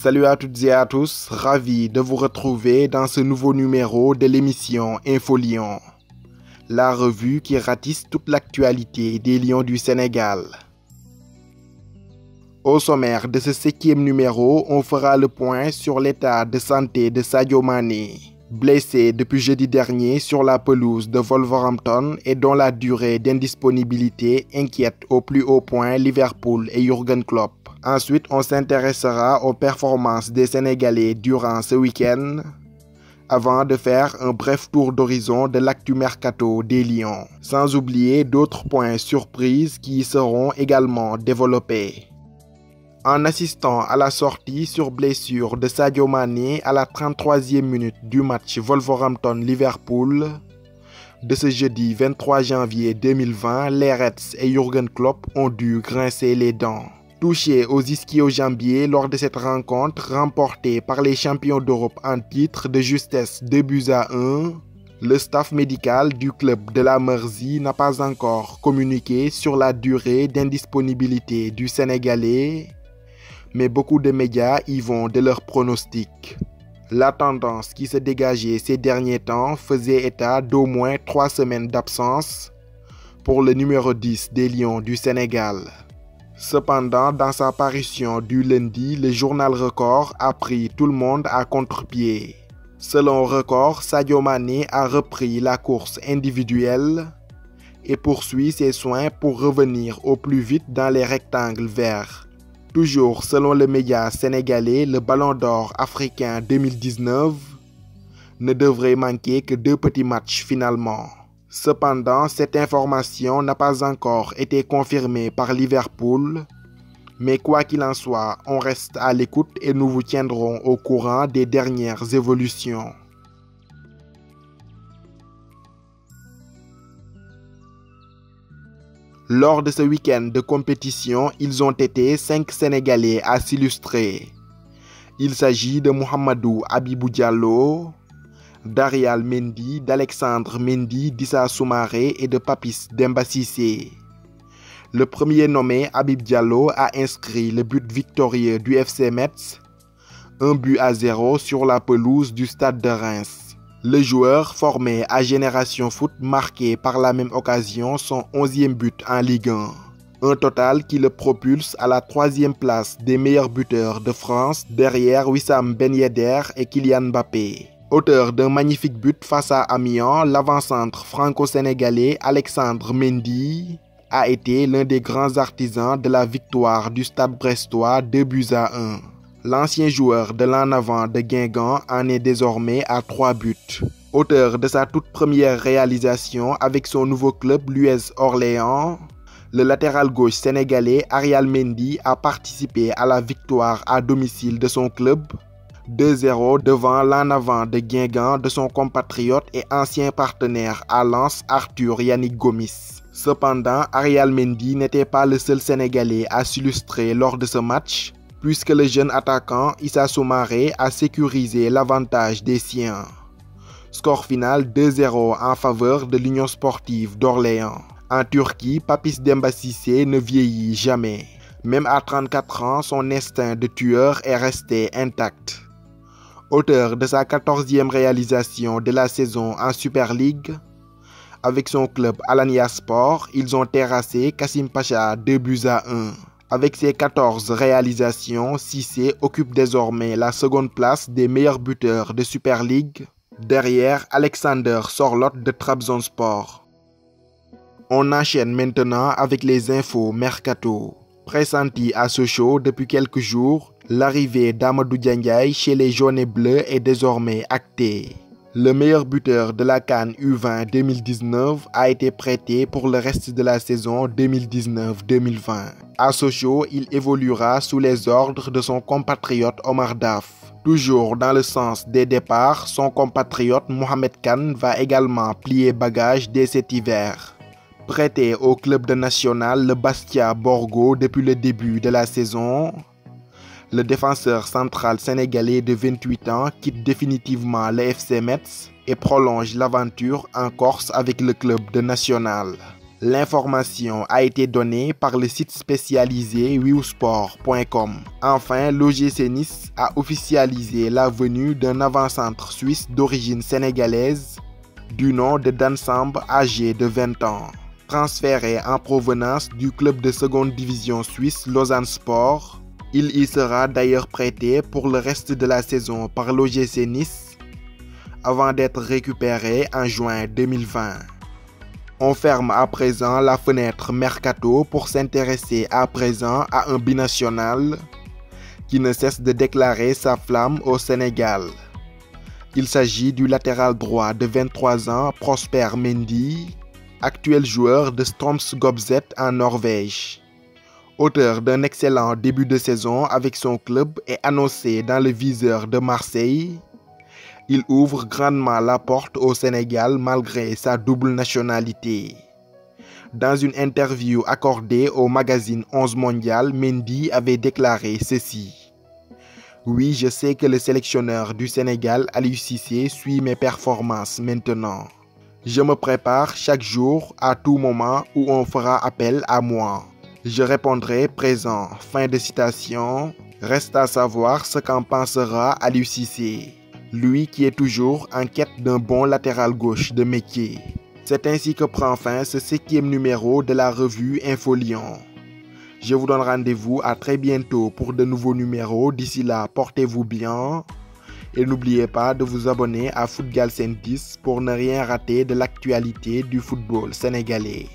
Salut à toutes et à tous, ravi de vous retrouver dans ce nouveau numéro de l'émission Info Lions, la revue qui ratisse toute l'actualité des Lions du Sénégal. Au sommaire de ce 7e numéro, on fera le point sur l'état de santé de Sadio Mané, blessé depuis jeudi dernier sur la pelouse de Wolverhampton et dont la durée d'indisponibilité inquiète au plus haut point Liverpool et Jürgen Klopp. Ensuite, on s'intéressera aux performances des Sénégalais durant ce week-end, avant de faire un bref tour d'horizon de l'actu mercato des Lions, sans oublier d'autres points surprises qui y seront également développés. En assistant à la sortie sur blessure de Sadio Mané à la 33e minute du match Wolverhampton-Liverpool de ce jeudi 23 janvier 2020, les Reds et Jürgen Klopp ont dû grincer les dents. Touché aux ischio-jambiers lors de cette rencontre remportée par les champions d'Europe en titre de justesse 2-1, le staff médical du club de la Mersey n'a pas encore communiqué sur la durée d'indisponibilité du Sénégalais, mais beaucoup de médias y vont de leurs pronostics. La tendance qui se dégageait ces derniers temps faisait état d'au moins 3 semaines d'absence pour le numéro 10 des Lions du Sénégal. Cependant, dans sa parution du lundi, le journal Record a pris tout le monde à contre-pied. Selon Record, Sadio Mané a repris la course individuelle et poursuit ses soins pour revenir au plus vite dans les rectangles verts. Toujours selon le média sénégalais, le Ballon d'Or africain 2019 ne devrait manquer que 2 petits matchs finalement. Cependant, cette information n'a pas encore été confirmée par Liverpool, mais quoi qu'il en soit, on reste à l'écoute et nous vous tiendrons au courant des dernières évolutions. Lors de ce week-end de compétition, ils ont été 5 Sénégalais à s'illustrer. Il s'agit de Mouhamadou Habibou Diallo, d'Arial Mendy, d'Alexandre Mendy, d'Issa Soumaré et de Papis Demba Cissé. Le premier nommé, Habib Diallo, a inscrit le but victorieux du FC Metz, 1-0 sur la pelouse du stade de Reims. Le joueur, formé à Génération Foot, marqué par la même occasion son 11e but en Ligue 1. Un total qui le propulse à la 3e place des meilleurs buteurs de France, derrière Wissam Ben Yedder et Kylian Mbappé. Auteur d'un magnifique but face à Amiens, l'avant-centre franco-sénégalais Alexandre Mendy a été l'un des grands artisans de la victoire du Stade brestois 2-1. L'ancien joueur de l'en avant de Guingamp en est désormais à 3 buts. Auteur de sa toute première réalisation avec son nouveau club l'US Orléans, le latéral gauche sénégalais Arial Mendy a participé à la victoire à domicile de son club 2-0 devant l'en avant de Guingamp de son compatriote et ancien partenaire à Lens Arthur Yannick Gomis. Cependant, Arial Mendy n'était pas le seul Sénégalais à s'illustrer lors de ce match, puisque le jeune attaquant Issa Soumaré a sécurisé l'avantage des siens. Score final 2-0 en faveur de l'Union sportive d'Orléans. En Turquie, Papis Demba Cissé ne vieillit jamais. Même à 34 ans, son instinct de tueur est resté intact. Auteur de sa 14e réalisation de la saison en Super League, avec son club Alanyaspor, ils ont terrassé Kassim Pacha 2-1. Avec ses 14 réalisations, Cissé occupe désormais la seconde place des meilleurs buteurs de Super League, derrière Alexander Sorloth de Trabzonspor. On enchaîne maintenant avec les infos mercato. Pressenti à Sochaux depuis quelques jours, l'arrivée d'Amadou Diandiaye chez les jaunes et bleus est désormais actée. Le meilleur buteur de la CAN U20 2019 a été prêté pour le reste de la saison 2019-2020. À Sochaux, il évoluera sous les ordres de son compatriote Omar Daf. Toujours dans le sens des départs, son compatriote Mohamed Kane va également plier bagage dès cet hiver. Prêté au club de national le Bastia Borgo depuis le début de la saison, le défenseur central sénégalais de 28 ans quitte définitivement le FC Metz et prolonge l'aventure en Corse avec le club de national. L'information a été donnée par le site spécialisé wiwsport.com. Enfin, l'OGC Nice a officialisé la venue d'un avant-centre suisse d'origine sénégalaise du nom de Dan Samb, âgé de 20 ans. Transféré en provenance du club de seconde division suisse Lausanne Sport, il y sera d'ailleurs prêté pour le reste de la saison par l'OGC Nice avant d'être récupéré en juin 2020. On ferme à présent la fenêtre Mercato pour s'intéresser à présent à un binational qui ne cesse de déclarer sa flamme au Sénégal. Il s'agit du latéral droit de 23 ans Prosper Mendy, actuel joueur de Strømsgodset en Norvège. Auteur d'un excellent début de saison avec son club et annoncé dans le viseur de Marseille, il ouvre grandement la porte au Sénégal malgré sa double nationalité. Dans une interview accordée au magazine 11 Mondial, Mendy avait déclaré ceci: « Oui, je sais que le sélectionneur du Sénégal, Aliou Cissé, suit mes performances maintenant. Je me prépare chaque jour à tout moment où on fera appel à moi. Je répondrai présent. » Fin de citation. Reste à savoir ce qu'en pensera Aliou Cissé, lui qui est toujours en quête d'un bon latéral gauche de métier. C'est ainsi que prend fin ce 7e numéro de la revue Info Lyon. Je vous donne rendez-vous à très bientôt pour de nouveaux numéros. D'ici là, portez-vous bien et n'oubliez pas de vous abonner à Foot Galsen 10 pour ne rien rater de l'actualité du football sénégalais.